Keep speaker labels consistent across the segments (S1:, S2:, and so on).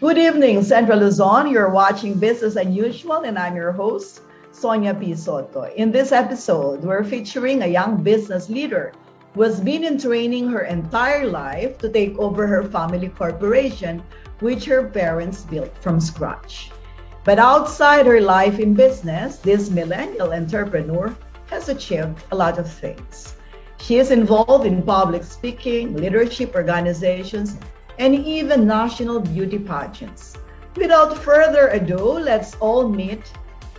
S1: Good evening, Central Luzon. You're watching Business Unusual, and I'm your host, Sonia P. Soto. In this episode, we're featuring a young business leader who has been in training her entire life to take over her family corporation, which her parents built from scratch. But outside her life in business, this millennial entrepreneur has achieved a lot of things. She is involved in public speaking, leadership organizations, and even national beauty pageants. Without further ado, let's all meet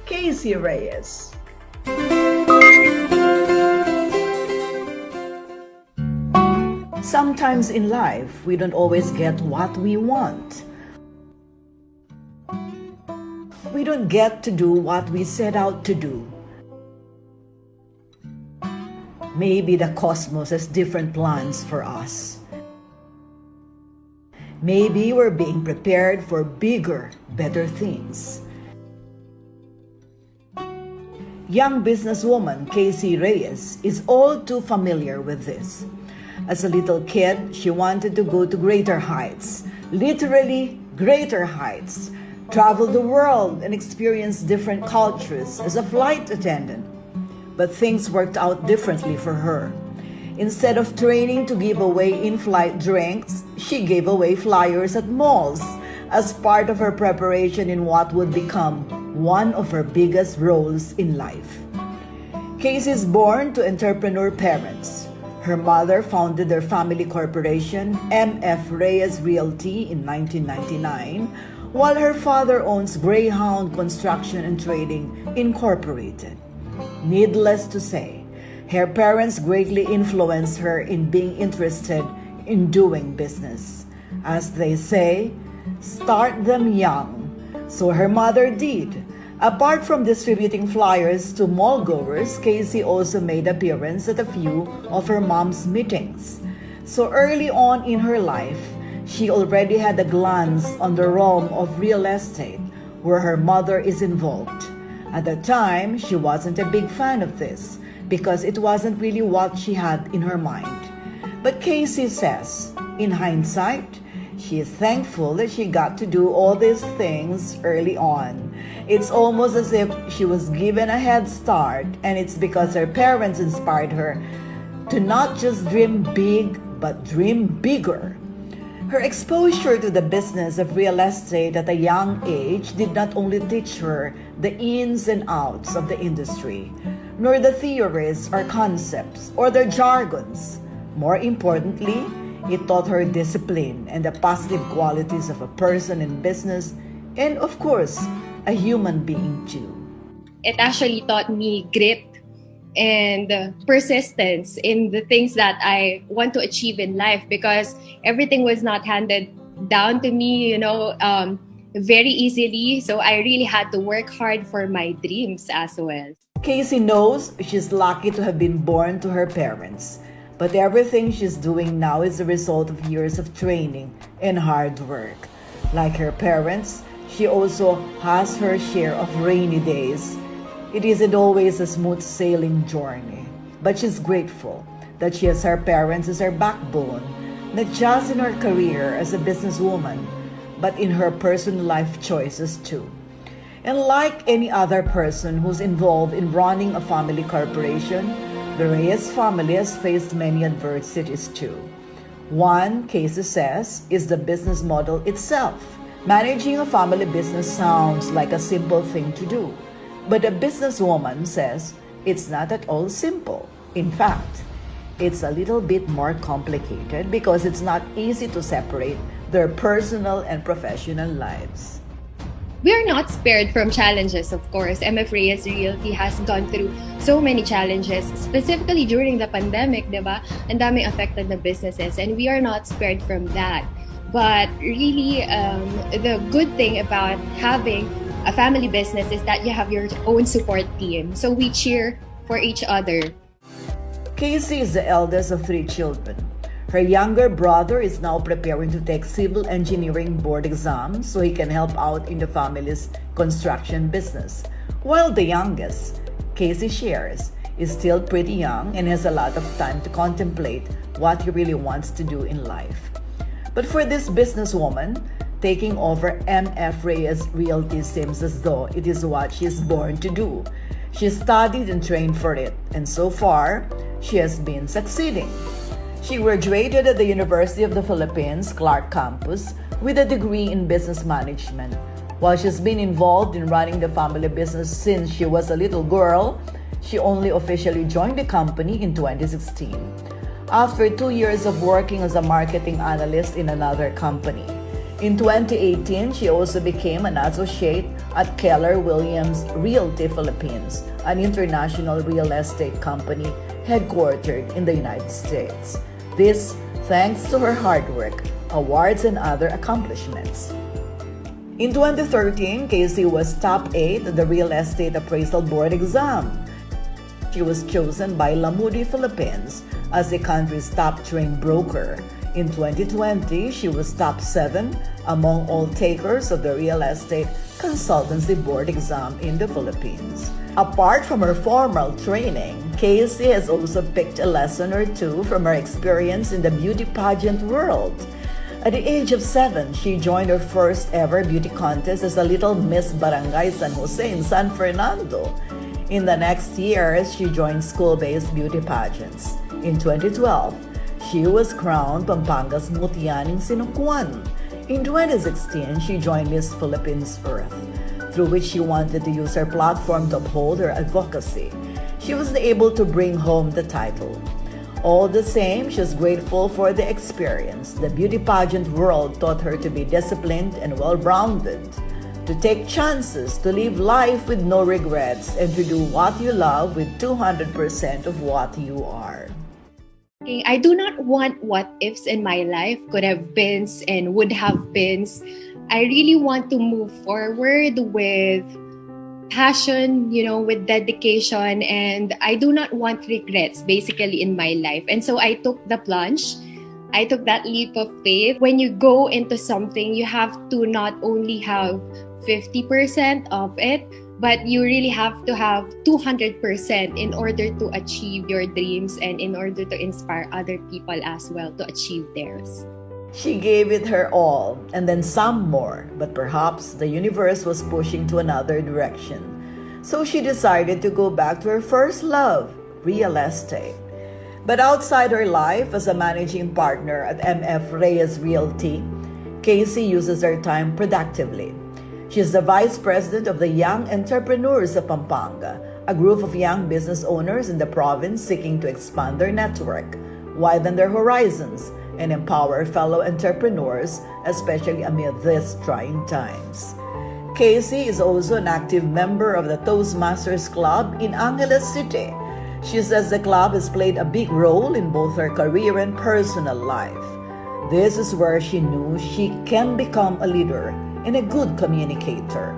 S1: KC Reyes. Sometimes in life, we don't always get what we want. We don't get to do what we set out to do. Maybe the cosmos has different plans for us. Maybe we're being prepared for bigger, better things. Young businesswoman KC Reyes is all too familiar with this. As a little kid, she wanted to go to greater heights, literally greater heights, travel the world and experience different cultures as a flight attendant. But things worked out differently for her. Instead of training to give away in-flight drinks, she gave away flyers at malls as part of her preparation in what would become one of her biggest roles in life. Casey is born to entrepreneur parents. Her mother founded their family corporation, MF Reyes Realty, in 1999, while her father owns Greyhound Construction and Trading Incorporated. Needless to say, her parents greatly influenced her in being interested in doing business. As they say, start them young. So her mother did. Apart from distributing flyers to mall goers, Casey also made appearance at a few of her mom's meetings. So early on in her life, she already had a glance on the realm of real estate, where her mother is involved. At the time, she wasn't a big fan of this because it wasn't really what she had in her mind. But Casey says, in hindsight, she is thankful that she got to do all these things early on. It's almost as if she was given a head start, and it's because her parents inspired her to not just dream big, but dream bigger. Her exposure to the business of real estate at a young age did not only teach her the ins and outs of the industry, nor the theories or concepts or the jargons. More importantly, it taught her discipline and the positive qualities of a person in business and, of course, a human being too.
S2: It actually taught me grit and persistence in the things that I want to achieve in life, because everything was not handed down to me, very easily. So I really had to work hard for my dreams as well.
S1: Casey knows she's lucky to have been born to her parents, but everything she's doing now is a result of years of training and hard work. Like her parents, she also has her share of rainy days. It isn't always a smooth sailing journey, but she's grateful that she has her parents as her backbone, not just in her career as a businesswoman, but in her personal life choices too. And like any other person who's involved in running a family corporation, the Reyes family has faced many adversities too. One, Casey says, is the business model itself. Managing a family business sounds like a simple thing to do. But a businesswoman says it's not at all simple. In fact, it's a little bit more complicated because it's not easy to separate their personal and professional lives.
S2: We are not spared from challenges, of course. MF Reyes Realty has gone through so many challenges, specifically during the pandemic, diba? Ang daming affected na businesses, and we are not spared from that. But really, the good thing about having a family business is that you have your own support team. So we cheer for each other.
S1: Casey is the eldest of 3 children. Her younger brother is now preparing to take civil engineering board exams so he can help out in the family's construction business. While the youngest, Casey shares, is still pretty young and has a lot of time to contemplate what he really wants to do in life. But for this businesswoman, taking over MF Reyes Realty seems as though it is what she's born to do. She studied and trained for it, and so far, she has been succeeding. She graduated at the University of the Philippines, Clark campus, with a degree in business management. While she's been involved in running the family business since she was a little girl, she only officially joined the company in 2016, after 2 years of working as a marketing analyst in another company. In 2018, she also became an associate at Keller Williams Realty Philippines, an international real estate company headquartered in the United States. This thanks to her hard work, awards, and other accomplishments. In 2013, KC was top 8 at the Real Estate Appraisal Board exam. She was chosen by Lamudi Philippines as the country's top trained broker. In 2020, she was top 7 among all takers of the Real Estate Consultancy Board exam in the Philippines. Apart from her formal training, KC has also picked a lesson or two from her experience in the beauty pageant world. At the age of 7, she joined her first ever beauty contest as a little Miss Barangay San Jose in San Fernando. In the next years, she joined school-based beauty pageants. In 2012, she was crowned Pampanga's Mutianing Sinukuan. In 2016, she joined Miss Philippines Earth, through which she wanted to use her platform to uphold her advocacy. She was able to bring home the title. All the same, she's grateful for the experience. The beauty pageant world taught her to be disciplined and well-rounded, to take chances, to live life with no regrets, and to do what you love with 200% of what you are.
S2: I do not want what ifs in my life, could have been and would have been. I really want to move forward with passion, with dedication, and I do not want regrets basically in my life. And so I took the plunge. I took that leap of faith. When you go into something, you have to not only have 50% of it, but you really have to have 200% in order to achieve your dreams and in order to inspire other people as well to achieve theirs.
S1: She gave it her all, and then some more, but perhaps the universe was pushing to another direction. So she decided to go back to her first love, real estate. But outside her life as a managing partner at MF Reyes Realty, KC uses her time productively. She is the Vice President of the Young Entrepreneurs of Pampanga, a group of young business owners in the province seeking to expand their network, widen their horizons, and empower fellow entrepreneurs, especially amid these trying times. KC is also an active member of the Toastmasters Club in Angeles City. She says the club has played a big role in both her career and personal life. This is where she knew she can become a leader and a good communicator,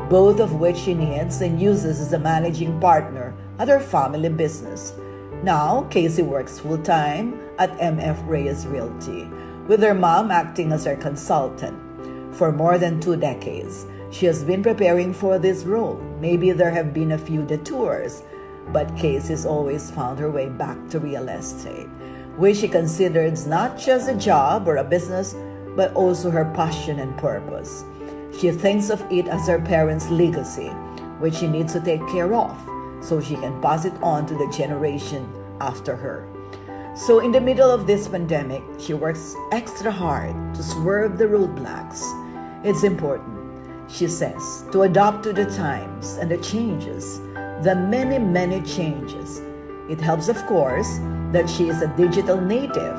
S1: both of which she needs and uses as a managing partner at her family business. Now, KC works full-time at MF Reyes Realty, with her mom acting as her consultant. For more than 2 decades, she has been preparing for this role. Maybe there have been a few detours, but KC has always found her way back to real estate, which she considers not just a job or a business, but also her passion and purpose. She thinks of it as her parents' legacy, which she needs to take care of, so she can pass it on to the generation after her. So in the middle of this pandemic, she works extra hard to swerve the roadblocks. It's important, she says, to adapt to the times and the changes, the many, many changes. It helps, of course, that she is a digital native,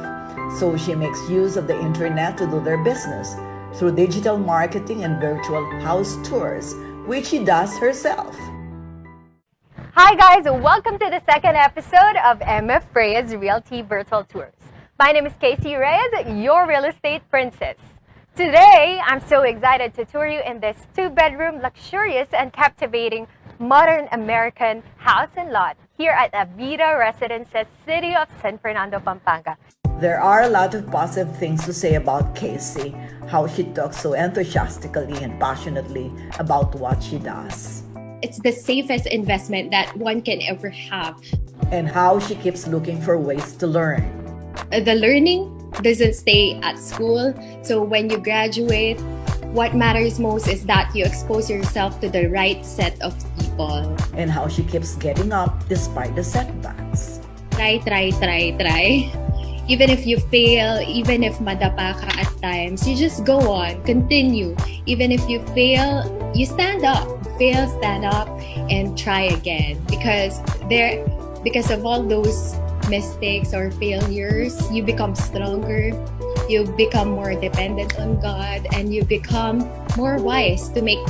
S1: so she makes use of the internet to do their business through digital marketing and virtual house tours, which she does herself.
S3: Hi guys, welcome to the second episode of MF Reyes Realty Virtual Tours. My name is KC Reyes, your real estate princess. Today, I'm so excited to tour you in this 2-bedroom, luxurious and captivating modern American house and lot here at Avida Residences, City of San Fernando, Pampanga.
S1: There are a lot of positive things to say about KC, how she talks so enthusiastically and passionately about what she does.
S2: It's the safest investment that one can ever have.
S1: And how she keeps looking for ways to learn.
S2: The learning doesn't stay at school. So when you graduate, what matters most is that you expose yourself to the right set of people.
S1: And how she keeps getting up despite the setbacks.
S2: Try. Even if you fail, even if madapa ka at times, you just go on, continue. Even if you fail, you stand up. Fail, stand up, and try again. Because of all those mistakes or failures, you become stronger, you become more dependent on God, and you become more wise to make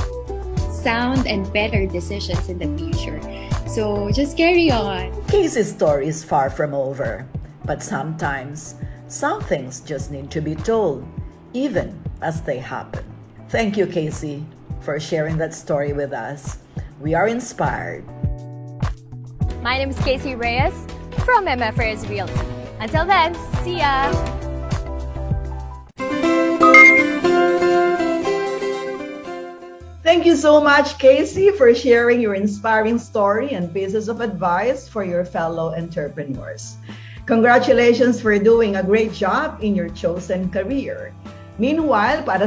S2: sound and better decisions in the future. So just carry on.
S1: Casey's story is far from over, but sometimes some things just need to be told, even as they happen. Thank you, Casey, for sharing that story with us. We are inspired.
S3: My name is KC Reyes from MF Reyes Realty. Until then, see ya!
S1: Thank you so much, Casey, for sharing your inspiring story and pieces of advice for your fellow entrepreneurs. Congratulations for doing a great job in your chosen career. Meanwhile, para